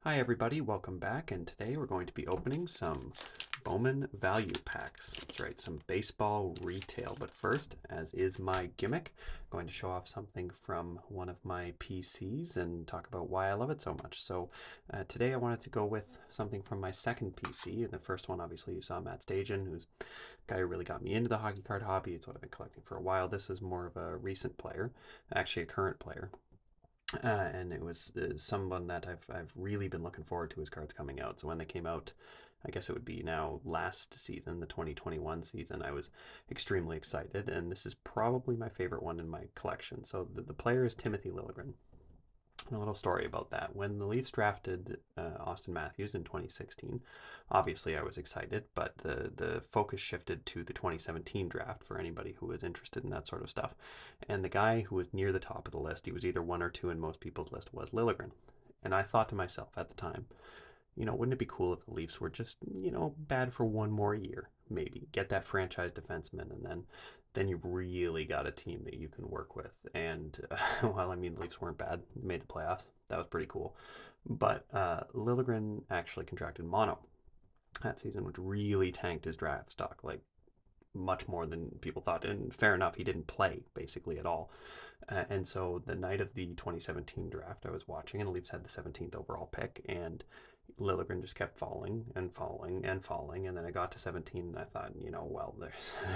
Hi everybody, welcome back, and today we're going to be opening some Bowman value packs. That's right, some baseball retail. But first, as is my gimmick, I'm going to show off something from one of my PCs and talk about why I love it so much. So today I wanted to go with something from my second PC. And the first one, obviously, you saw Matt Stajan, who's a guy who really got me into the hockey card hobby. It's what I've been collecting for a while. This is more of a recent player, actually a current player. And it was someone that I've really been looking forward to his cards coming out. So when they came out, I guess it would be now last season, the 2021 season, I was extremely excited. And this is probably my favorite one in my collection. So the player is Timothy Liljegren. A little story about that. When the Leafs drafted Austin Matthews in 2016, obviously I was excited, but the focus shifted to the 2017 draft for anybody who was interested in that sort of stuff. And the guy who was near the top of the list, he was either one or two in most people's list, was Liljegren. And I thought to myself at the time, wouldn't it be cool if the Leafs were just, bad for one more year, maybe get that franchise defenseman, and then you really got a team that you can work with. And while I mean the Leafs weren't bad, they made the playoffs. That was pretty cool. But Liljegren actually contracted mono that season, which really tanked his draft stock, like much more than people thought. And fair enough, he didn't play basically at all. And so the night of the 2017 draft, I was watching, and the Leafs had the 17th overall pick, and Liljegren just kept falling and falling and falling. And then I got to 17, and I thought, well,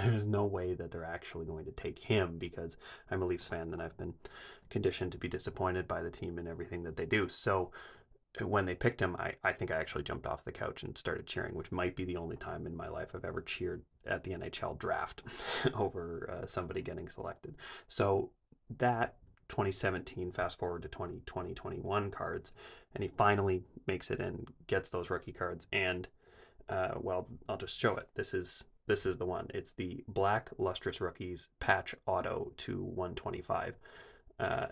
there's no way that they're actually going to take him, because I'm a Leafs fan and I've been conditioned to be disappointed by the team and everything that they do. So when they picked him, I think I actually jumped off the couch and started cheering, which might be the only time in my life I've ever cheered at the NHL draft over somebody getting selected. So that 2017, fast forward to 2020, 21 cards, and he finally makes it and gets those rookie cards. And well, I'll just show it. This is the one. It's the Black Lustrous Rookies patch auto to 125. Uh,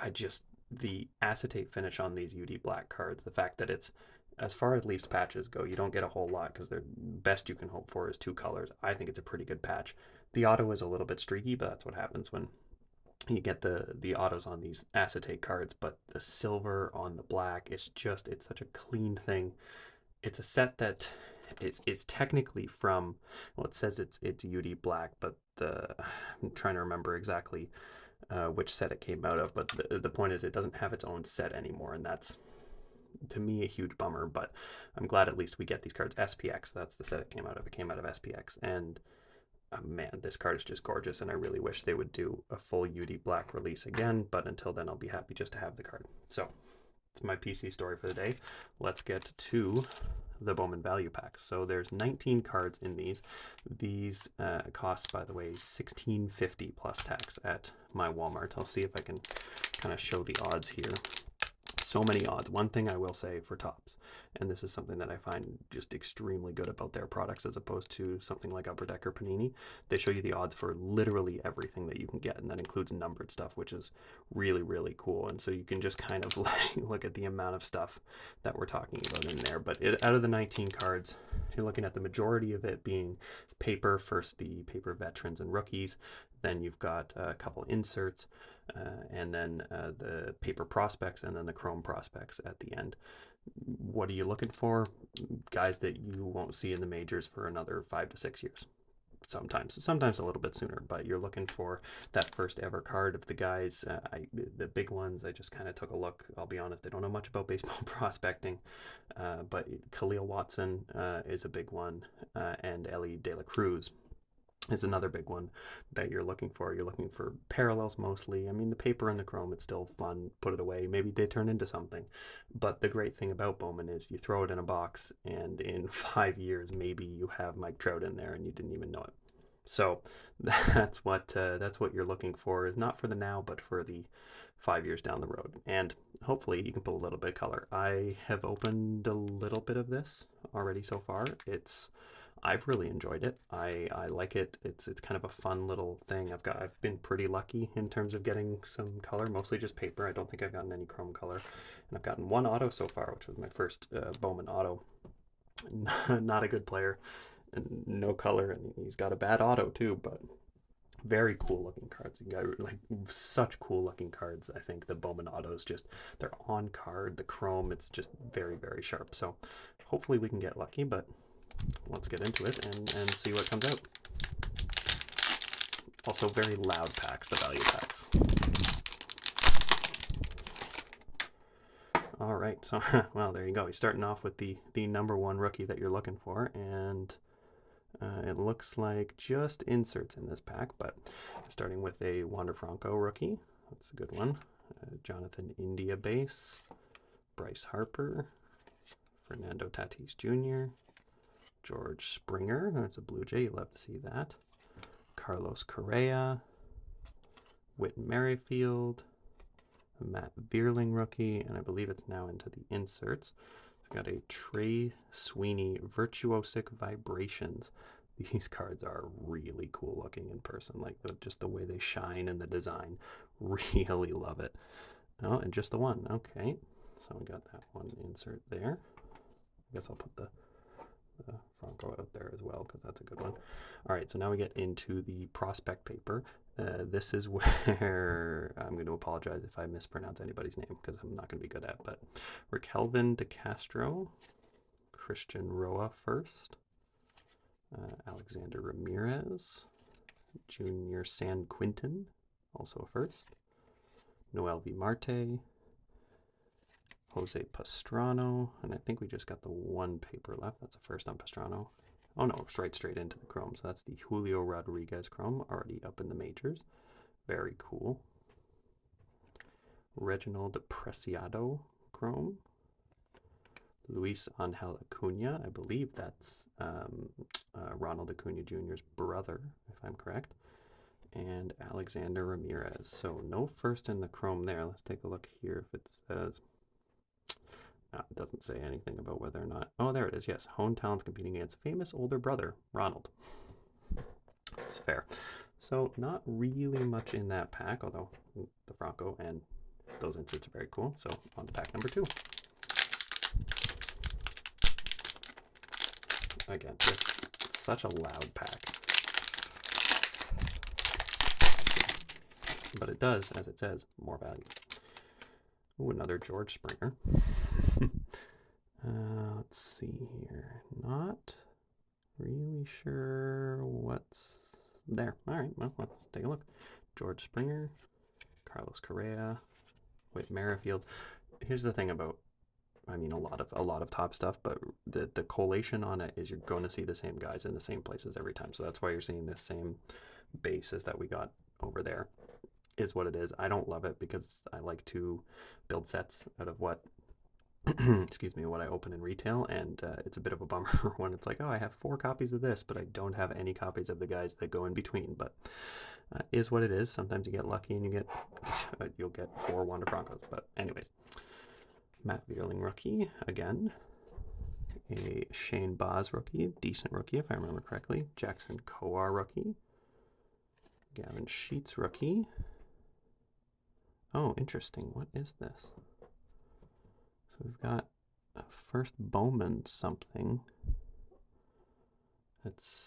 I just the acetate finish on these UD Black cards, the fact that it's, as far as Leafs patches go, you don't get a whole lot because the best you can hope for is two colors. I think it's a pretty good patch. The auto is a little bit streaky, but that's what happens when you get the autos on these acetate cards. But the silver on the black, it's such a clean thing. It's a set that is technically from, well, it says it's UD Black, but I'm trying to remember exactly which set it came out of. But the point is, it doesn't have its own set anymore, and that's, to me, a huge bummer. But I'm glad at least we get these cards. SPX, that's the set it came out of. It came out of SPX, and man, this card is just gorgeous, and I really wish they would do a full UD Black release again. But until then, I'll be happy just to have the card. So it's my PC story for the day. Let's get to the Bowman value pack. So there's 19 cards in these. These cost, by the way, $16.50 plus tax at my Walmart. I'll see if I can kind of show the odds here. So many odds. One thing I will say for Topps, and this is something that I find just extremely good about their products as opposed to something like Upper Deck or Panini, they show you the odds for literally everything that you can get, and that includes numbered stuff, which is really, really cool. And so you can just kind of like look at the amount of stuff that we're talking about in there. But out of the 19 cards, you're looking at the majority of it being paper. First, the paper veterans and rookies. Then you've got a couple inserts, and then the paper prospects, and then the chrome prospects at the end. What are you looking for? Guys that you won't see in the majors for another 5 to 6 years. Sometimes a little bit sooner, but you're looking for that first ever card of the guys. The big ones, I just kind of took a look. I'll be honest, I don't know much about baseball prospecting, but Khalil Watson is a big one, and Ellie De La Cruz is another big one that you're looking for. You're looking for parallels mostly. I mean, the paper and the chrome, it's still fun. Put it away. Maybe they turn into something. But the great thing about Bowman is you throw it in a box, and in 5 years, maybe you have Mike Trout in there and you didn't even know it. So that's what you're looking for, is not for the now, but for the 5 years down the road. And hopefully you can put a little bit of color. I have opened a little bit of this already so far. I've really enjoyed it. I like it. It's kind of a fun little thing. I've been pretty lucky in terms of getting some color, mostly just paper. I don't think I've gotten any chrome color, and I've gotten one auto so far, which was my first Bowman auto. Not a good player, and no color, and he's got a bad auto too. But Very cool looking cards. You got like such cool looking cards. I think the Bowman autos just they're on card. The chrome, it's just very very sharp. So hopefully we can get lucky, but let's get into it and see what comes out. Also very loud packs, the value packs. All right, so well there you go. You're starting off with the number one rookie that you're looking for, and it looks like just inserts in this pack, but starting with a Wander Franco rookie. That's a good one. Jonathan India base. Bryce Harper. Fernando Tatis Jr. George Springer. That's a Blue Jay. You love to see that. Carlos Correa. Whit Merrifield. Matt Vierling rookie, and I believe it's now into the inserts. We've got a Trey Sweeney Virtuosic Vibrations. These cards are really cool looking in person, like just the way they shine and the design. Really love it. Oh, and just the one. Okay, so we got that one insert there. I guess I'll put the Franco out there as well because that's a good one. All right, so now we get into the prospect paper. This is where I'm going to apologize if I mispronounce anybody's name because I'm not going to be good at. But Raquelvin De Castro, Christian Roa first, Alexander Ramirez, Junior San Quintin, also a first, Noel V. Marte, Jose Pastrano, and I think we just got the one paper left. That's the first on Pastrano. Oh no, it's right straight into the chrome. So that's the Julio Rodriguez chrome, already up in the majors. Very cool. Reginald Preciado chrome. Luis Angel Acuna, I believe that's Ronald Acuna Jr.'s brother, if I'm correct. And Alexander Ramirez. So no first in the chrome there. Let's take a look here if it says. It doesn't say anything about whether or not. Oh, there it is. Yes, Hone Talents competing against famous older brother, Ronald. That's fair. So not really much in that pack, although the Franco and those inserts are very cool. So on to pack number 2. Again, just such a loud pack. But it does, as it says, more value. Ooh, another George Springer. Let's see here. Not really sure what's there. All right, well, let's take a look. George Springer, Carlos Correa, Whit Merrifield. Here's the thing about, I mean, a lot of top stuff, but the collation on it is you're going to see the same guys in the same places every time. So that's why you're seeing the same bases that we got over there. Is what it is. I don't love it because I like to build sets out of what excuse me, what I open in retail, and it's a bit of a bummer when it's like, oh, I have 4 copies of this, but I don't have any copies of the guys that go in between. But is what it is. Sometimes you get lucky and you'll get 4 Wander Francos. But anyways, Matt Vierling rookie again, a Shane Baz rookie, decent rookie if I remember correctly, Jackson Kowar rookie, Gavin Sheets rookie. Oh, interesting. What is this? So we've got a first Bowman something. It's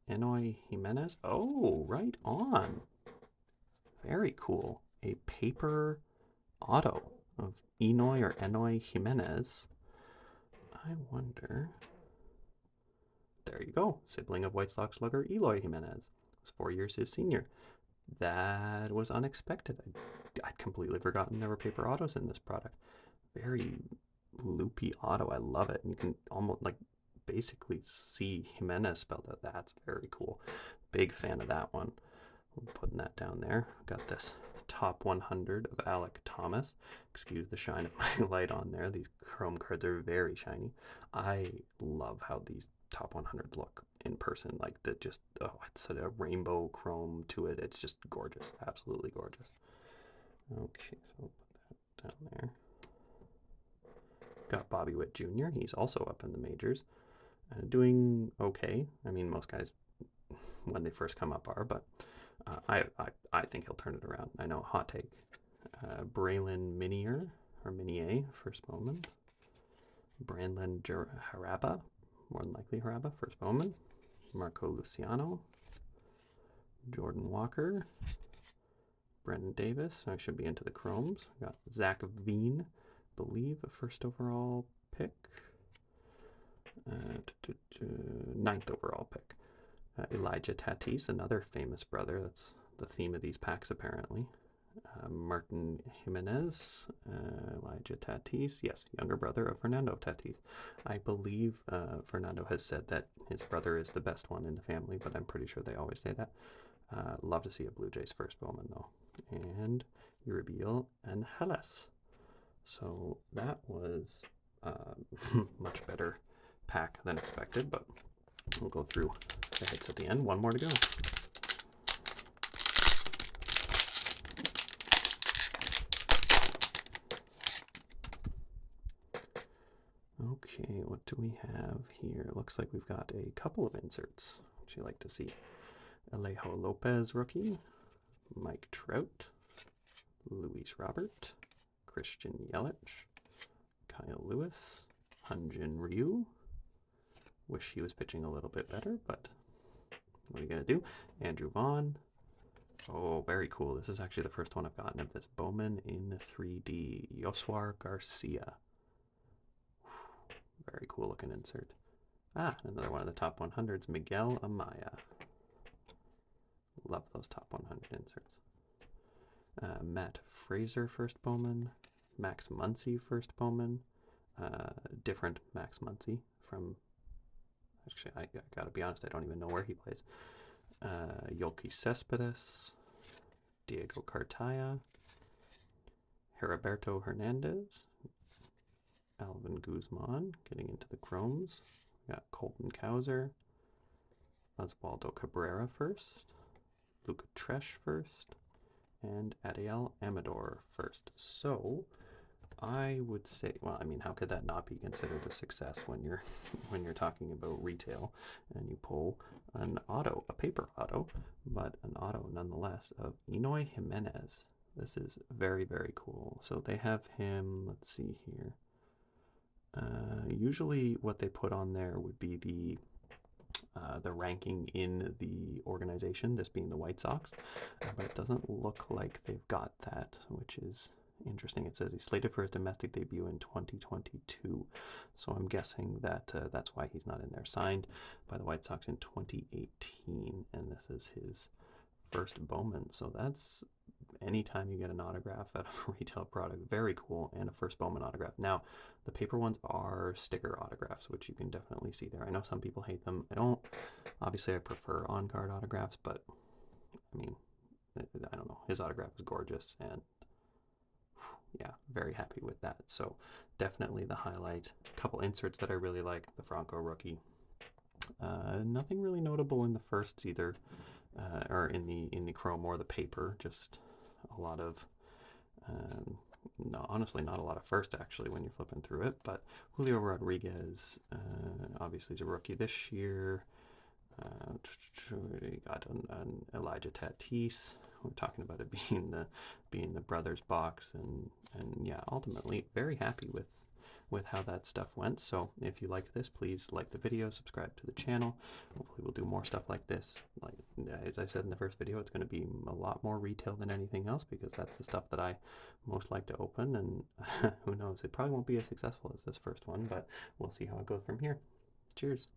Eloy Jimenez. Oh, right on. Very cool. A paper auto of Eloy or Eloy Jimenez. I wonder. There you go. Sibling of White Sox slugger Eloy Jimenez. Was 4 years his senior. That was unexpected. I'd completely forgotten there were paper autos in this product. Very loopy auto. I love it. And you can almost like basically see Jimenez spelled out. That's very cool. Big fan of that one. I'm putting that down there. Got this top 100 of Alec Thomas. Excuse the shine of my light on there. These chrome cards are very shiny. I love how these top 100s look in person. Like the just, oh, it's a rainbow chrome to it. It's just gorgeous. Absolutely gorgeous. Okay, so we'll put that down there. Got Bobby Witt Jr. He's also up in the majors. Doing okay. I mean, most guys, when they first come up, are, but I think he'll turn it around. I know, hot take. Braylon Minier, or Minier, first Bowman. Brandon Haraba, more than likely Haraba, first Bowman. Marco Luciano. Jordan Walker, Brendan Davis. I should be into the chromes. We got Zach Veen, believe a first overall pick. Ninth overall pick. Elijah Tatis, another famous brother. That's the theme of these packs, apparently. Martin Jimenez, Elijah Tatis, yes, younger brother of Fernando Tatis. I believe Fernando has said that his brother is the best one in the family, but I'm pretty sure they always say that. Love to see a Blue Jays first Bowman, though. And Uribiel and Hellas. So that was much better pack than expected, but we'll go through the hits at the end. One more to go. Okay, what do we have here? Looks like we've got a couple of inserts, which you like to see. Alejo Lopez rookie, Mike Trout, Luis Robert, Christian Yelich, Kyle Lewis, Hyun-Jin Ryu. Wish he was pitching a little bit better, but what are you going to do? Andrew Vaughn. Oh, very cool. This is actually the first one I've gotten of this. Bowman in 3D. Yoswar Garcia. Very cool looking insert. Another one of the top 100s. Miguel Amaya. Love those top 100 inserts. Matt Fraser first Bowman. Max Muncy first Bowman. Different Max Muncy from... Actually, I gotta be honest, I don't even know where he plays. Yoki Cespedes, Diego Cartaya, Heriberto Hernandez, Alvin Guzman getting into the chromes. We got Colton Cowser, Osvaldo Cabrera first, Luca Tresh first, and Adiel Amador first. So I would say, well, I mean, how could that not be considered a success when you're talking about retail and you pull an auto, a paper auto, but an auto nonetheless of Eloy Jimenez. This is very, very cool. So they have him, let's see here. Usually what they put on there would be the ranking in the organization, this being the White Sox, but it doesn't look like they've got that, which is interesting. It says he's slated for his domestic debut in 2022, so I'm guessing that that's why he's not in there. Signed by the White Sox in 2018, and this is his first Bowman. So that's anytime you get an autograph out of a retail product, very cool, and a first Bowman autograph. Now, the paper ones are sticker autographs, which you can definitely see there. I know some people hate them. I don't. Obviously, I prefer on-card autographs, but I mean, I don't know. His autograph is gorgeous, and yeah, very happy with that. So definitely the highlight. A couple inserts that I really like. The Franco rookie. Nothing really notable in the firsts either, or in the chrome or the paper. Just a lot of, no, honestly, not a lot of first actually when you're flipping through it. But Julio Rodriguez, obviously is a rookie this year. We got an Elijah Tatis. We're talking about it being the brothers box, and yeah, ultimately very happy with how that stuff went. So if you liked this, please like the video, subscribe to the channel. Hopefully we'll do more stuff like this. Like as I said in the first video, it's going to be a lot more retail than anything else, because that's the stuff that I most like to open, and who knows, it probably won't be as successful as this first one, but we'll see how it goes from here. Cheers.